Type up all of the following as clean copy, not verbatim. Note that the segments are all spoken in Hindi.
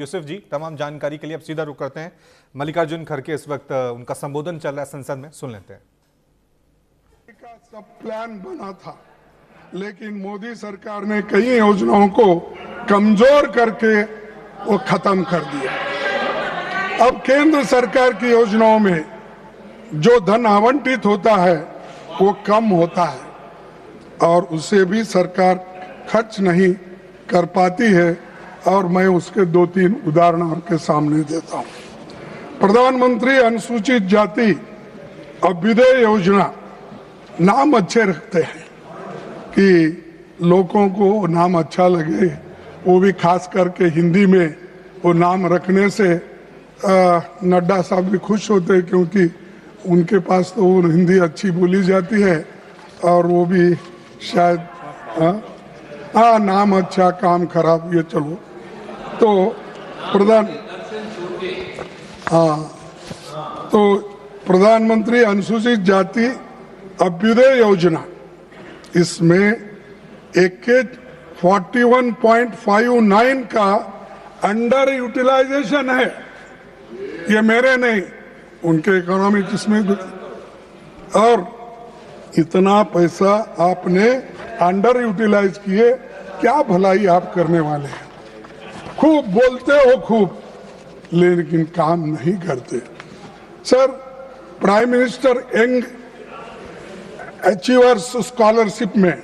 यूसुफ जी, तमाम जानकारी के लिए अब सीधा रुख करते हैं मल्लिकार्जुन खड़गे। इस वक्त उनका संबोधन चल रहा है संसद में, सुन लेते हैं। का सब प्लान बना था, लेकिन मोदी सरकार ने कई योजनाओं को कमजोर करके वो खत्म कर दिया। अब केंद्र सरकार की योजनाओं में जो धन आवंटित होता है वो कम होता है और उसे भी सरकार खर्च नहीं कर पाती है। और मैं उसके 2-3 उदाहरण आपके सामने देता हूं। प्रधानमंत्री अनुसूचित जाति अभ्युदय योजना, नाम अच्छे रखते हैं कि लोगों को नाम अच्छा लगे, वो भी खास करके हिंदी में वो नाम रखने से नड्डा साहब भी खुश होते हैं क्योंकि उनके पास तो वो हिंदी अच्छी बोली जाती है और वो भी शायद नाम अच्छा काम खराब, ये चलो। तो प्रधानमंत्री अनुसूचित जाति अभ्युदय योजना, इसमें 41.59 का अंडर यूटिलाइजेशन है। ये मेरे नहीं, उनके इकोनॉमिक इसमें। और इतना पैसा आपने अंडर यूटिलाइज किए, क्या भलाई आप करने वाले हैं? खूब बोलते हो खूब, लेकिन काम नहीं करते। Sir, prime minister young achievers scholarship में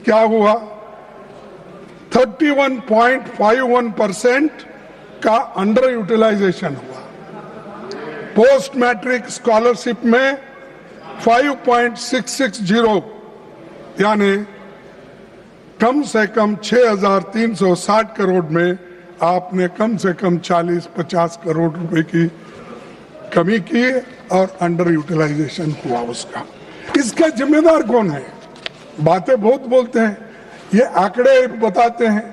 क्या हुआ? 31.51% का अंडर यूटिलाइजेशन हुआ। पोस्ट मैट्रिक स्कॉलरशिप में 5.660, यानी कम से कम 6,360 करोड़ में आपने कम से कम 40-50 करोड़ रुपए की कमी की और अंडर यूटिलाइजेशन हुआ उसका। इसका जिम्मेदार कौन है? बातें बहुत बोलते हैं, ये आंकड़े बताते हैं,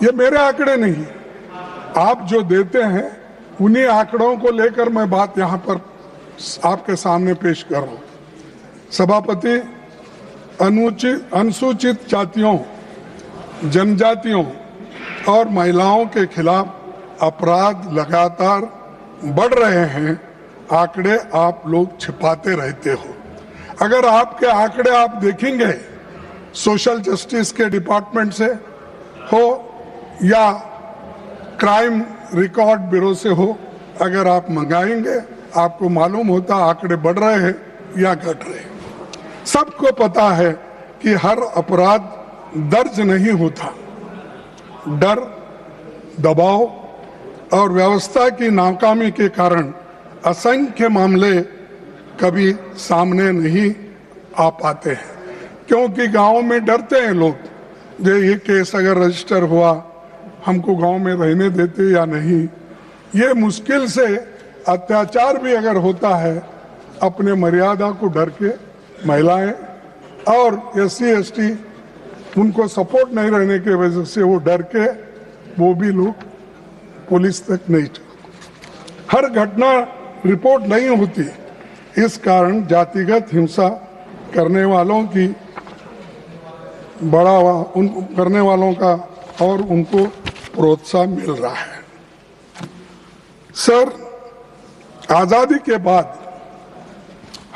ये मेरे आंकड़े नहीं, आप जो देते हैं उन्हीं आंकड़ों को लेकर मैं बात यहां पर आपके सामने पेश कर रहा हूं। सभापति, अनुसूचित जातियों, जनजातियों और महिलाओं के खिलाफ अपराध लगातार बढ़ रहे हैं। आंकड़े आप लोग छिपाते रहते हो। अगर आपके आंकड़े आप देखेंगे सोशल जस्टिस के डिपार्टमेंट से हो या क्राइम रिकॉर्ड ब्यूरो से हो, अगर आप मंगाएंगे आपको मालूम होता आंकड़े बढ़ रहे हैं या घट रहे हैं। सबको पता है कि हर अपराध दर्ज नहीं होता। डर, दबाव और व्यवस्था की नाकामी के कारण असंख्य मामले कभी सामने नहीं आ पाते हैं, क्योंकि गांव में डरते हैं लोग। ये केस अगर रजिस्टर हुआ, हमको गांव में रहने देते या नहीं। ये मुश्किल से अत्याचार भी अगर होता है, अपने मर्यादा को डर के महिलाएं और SC ST उनको सपोर्ट नहीं रहने की वजह से वो डर के वो भी लोग पुलिस तक नहीं, हर घटना रिपोर्ट नहीं होती। इस कारण जातिगत हिंसा करने वालों की करने वालों का और उनको प्रोत्साहन मिल रहा है। सर, आजादी के बाद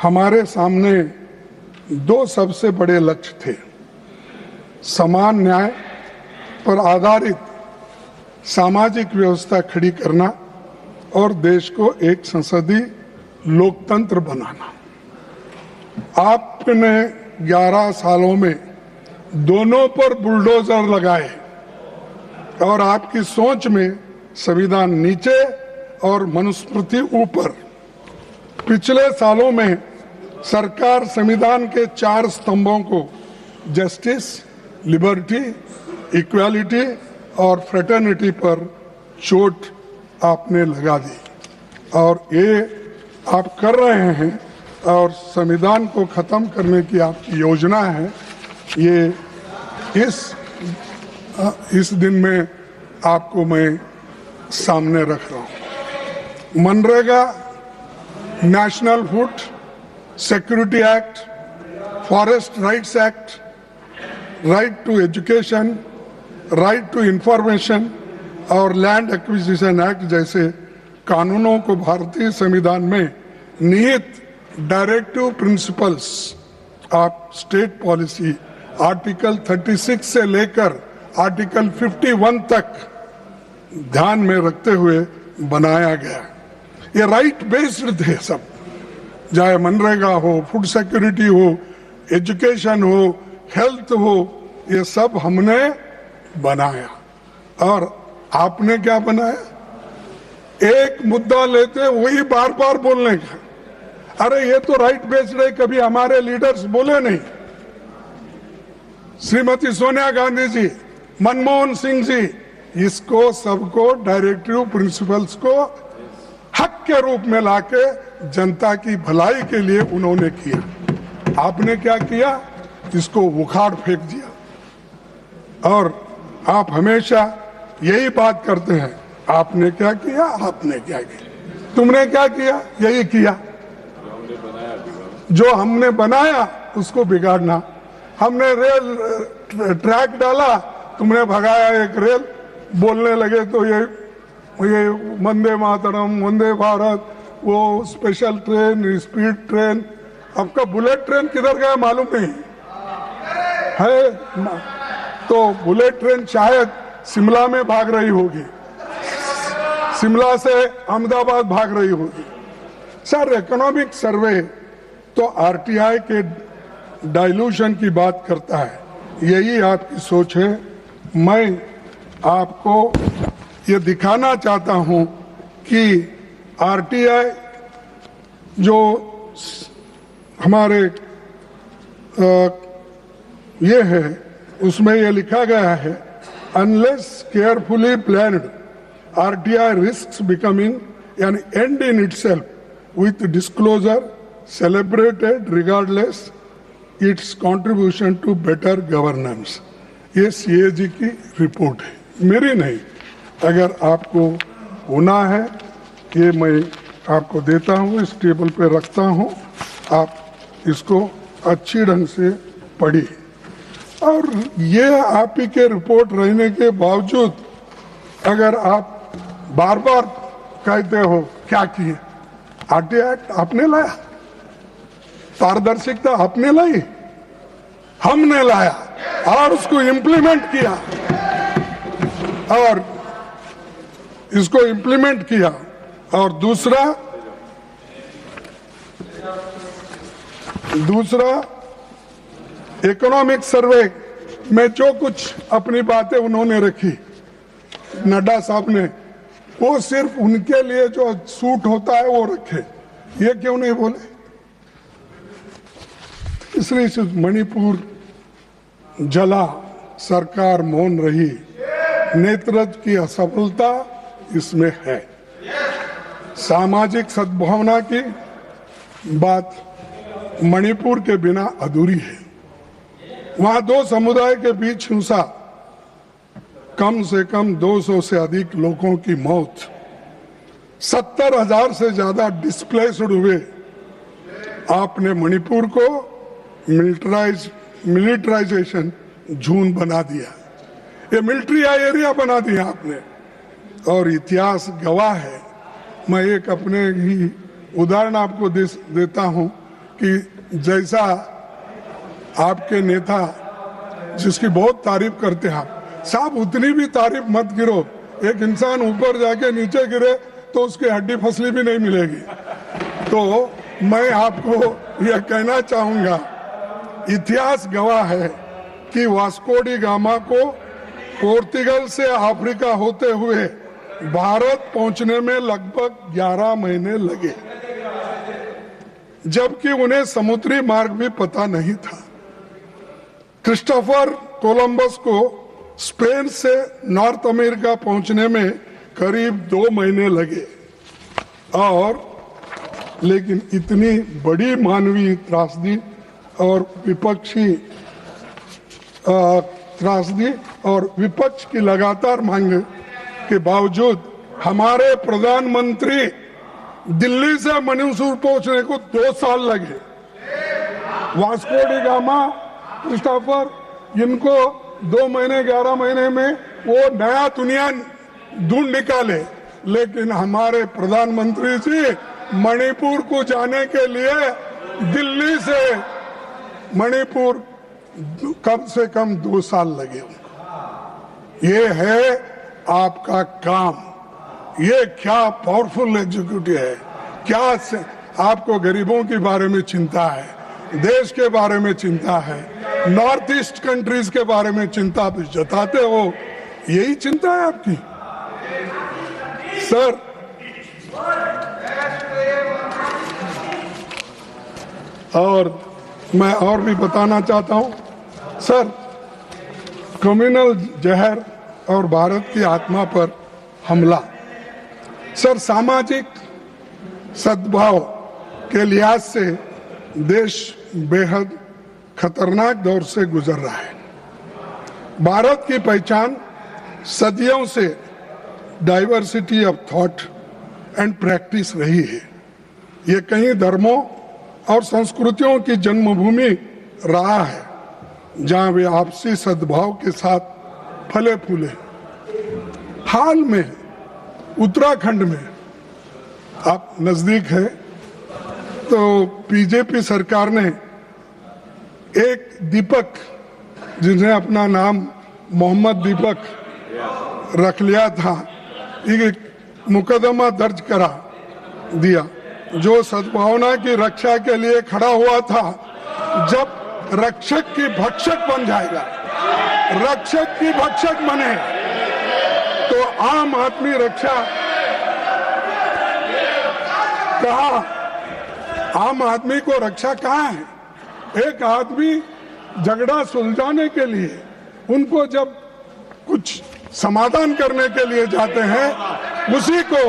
हमारे सामने 2 सबसे बड़े लक्ष्य थे। समान न्याय पर आधारित सामाजिक व्यवस्था खड़ी करना और देश को एक संसदीय लोकतंत्र बनाना। आपने 11 सालों में दोनों पर बुलडोजर लगाए और आपकी सोच में संविधान नीचे और मनुस्मृति ऊपर। पिछले सालों में सरकार संविधान के 4 स्तंभों को जस्टिस, लिबर्टी, इक्वालिटी और फ्रेटर्निटी पर चोट आपने लगा दी और ये आप कर रहे हैं और संविधान को खत्म करने की आपकी योजना है। ये इस दिन में आपको मैं सामने रख रहा हूं। MNREGA, national food security act, forest rights act, right to education, right to information और लैंड एक्विजिशन एक्ट जैसे कानूनों को भारतीय संविधान में निहित directive principles of state policy article 36 से लेकर आर्टिकल 51 तक ध्यान में रखते हुए बनाया गया। ये राइट बेस्ड थे सब, चाहे मनरेगा हो, फूड सिक्योरिटी हो, एजुकेशन हो, हेल्थ हो, ये सब हमने बनाया। और आपने क्या बनाया? एक मुद्दा लेते वही बार बार बोलने का। अरे ये तो राइट बेस्ड है, कभी हमारे लीडर्स बोले नहीं। श्रीमती सोनिया गांधी जी, मनमोहन सिंह जी, इसको सबको डायरेक्टिव प्रिंसिपल्स को हक के रूप में लाके जनता की भलाई के लिए उन्होंने किया। आपने क्या किया? इसको उखाड़ फेंक दिया। और आप हमेशा यही बात करते हैं, आपने क्या किया, आपने क्या किया, तुमने क्या किया, यही किया। जो हमने बनाया उसको बिगाड़ना। हमने रेल ट्रैक डाला, तुमने भगाया एक रेल। बोलने लगे तो ये वंदे मातरम, वंदे भारत, वो स्पेशल ट्रेन, स्पीड ट्रेन। आपका बुलेट ट्रेन किधर गया मालूम नहीं है। तो बुलेट ट्रेन शायद शिमला में भाग रही होगी, शिमला से अहमदाबाद भाग रही होगी। सर, इकोनॉमिक सर्वे तो आरटीआई के डाइल्यूशन की बात करता है, यही आपकी सोच है। मैं आपको ये दिखाना चाहता हूं कि आरटीआई जो हमारे ये है, उसमें ये लिखा गया है, unless carefully planned RTI risks becoming an end in itself with disclosure celebrated regardless its contribution to better governance. ये सीएजी की रिपोर्ट है, मेरी नहीं। अगर आपको होना है, ये मैं आपको देता हूँ, इस टेबल पे रखता हूँ, आप इसको अच्छी ढंग से पढ़िए। और ये आप ही के रिपोर्ट रहने के बावजूद अगर आप बार बार कहते हो क्या किए, आरटीआई एक्ट आपने लाया, पारदर्शिता आपने लाई, हमने लाया और उसको इम्प्लीमेंट किया, और इसको इम्प्लीमेंट किया। और दूसरा इकोनॉमिक सर्वे में जो कुछ अपनी बातें उन्होंने रखी, नड्डा साहब ने, वो सिर्फ उनके लिए जो सूट होता है वो रखे, ये क्यों नहीं बोले? तीसरी मणिपुर जला, सरकार मौन रही, नेतृत्व की असफलता इसमें है। सामाजिक सद्भावना की बात मणिपुर के बिना अधूरी है। वहां दो समुदाय के बीच हिंसा, कम से कम 200 से अधिक लोगों की मौत, 70,000 से ज्यादा डिस्प्लेस्ड हुए। आपने मणिपुर को मिलिटराइजेशन झून बना दिया, ये मिलिट्री एरिया बना दिया आपने। और इतिहास गवाह है। मैं एक अपने ही उदाहरण आपको देता हूं कि जैसा आपके नेता, जिसकी बहुत तारीफ करते हैं आप, साहब उतनी भी तारीफ मत गिरो, एक इंसान ऊपर जाके नीचे गिरे तो उसकी हड्डी फसली भी नहीं मिलेगी। तो मैं आपको यह कहना चाहूंगा, इतिहास गवाह है कि वास्को डी गामा को पोर्तुगल से अफ्रीका होते हुए भारत पहुंचने में लगभग 11 महीने लगे, जबकि उन्हें समुद्री मार्ग भी पता नहीं था। क्रिस्टोफर कोलंबस को स्पेन से नॉर्थ अमेरिका पहुंचने में करीब 2 महीने लगे। और लेकिन इतनी बड़ी मानवीय त्रासदी और त्रासदी और विपक्ष की लगातार मांग के बावजूद हमारे प्रधानमंत्री दिल्ली से मणिपुर पहुंचने को 2 साल लगे। वास्को डी गामा, क्रिस्टोफर, इनको 2 महीने 11 महीने में वो नया दुनिया ढूंढ निकाले, लेकिन हमारे प्रधानमंत्री जी मणिपुर को जाने के लिए दिल्ली से मणिपुर कम से कम 2 साल लगे उनको। ये है आपका काम। ये क्या पावरफुल एग्जीक्यूटिव है। क्या आपको गरीबों के बारे में चिंता है, देश के बारे में चिंता है, नॉर्थ ईस्ट कंट्रीज के बारे में चिंता जताते हो। यही चिंता है आपकी सर। और मैं और भी बताना चाहता हूं सर, कम्युनल जहर और भारत की आत्मा पर हमला सर, सामाजिक सद्भाव के लिहाज से देश बेहद खतरनाक दौर से गुजर रहा है। भारत की पहचान सदियों से diversity of thought and practice रही है। ये कई धर्मों और संस्कृतियों की जन्मभूमि रहा है, जहां वे आपसी सद्भाव के साथ फले फूले। हाल में उत्तराखंड में, आप नजदीक है, तो बीजेपी सरकार ने एक दीपक, जिन्हें अपना नाम मोहम्मद दीपक रख लिया था, एक मुकदमा दर्ज करा दिया, जो सद्भावना की रक्षा के लिए खड़ा हुआ था। जब रक्षक की भक्षक बन जाएगा, रक्षक की भक्षक बने, तो आम आदमी रक्षा कहा, आम आदमी को रक्षा कहाँ है। एक आदमी झगड़ा सुलझाने के लिए, उनको जब कुछ समाधान करने के लिए जाते हैं, उसी को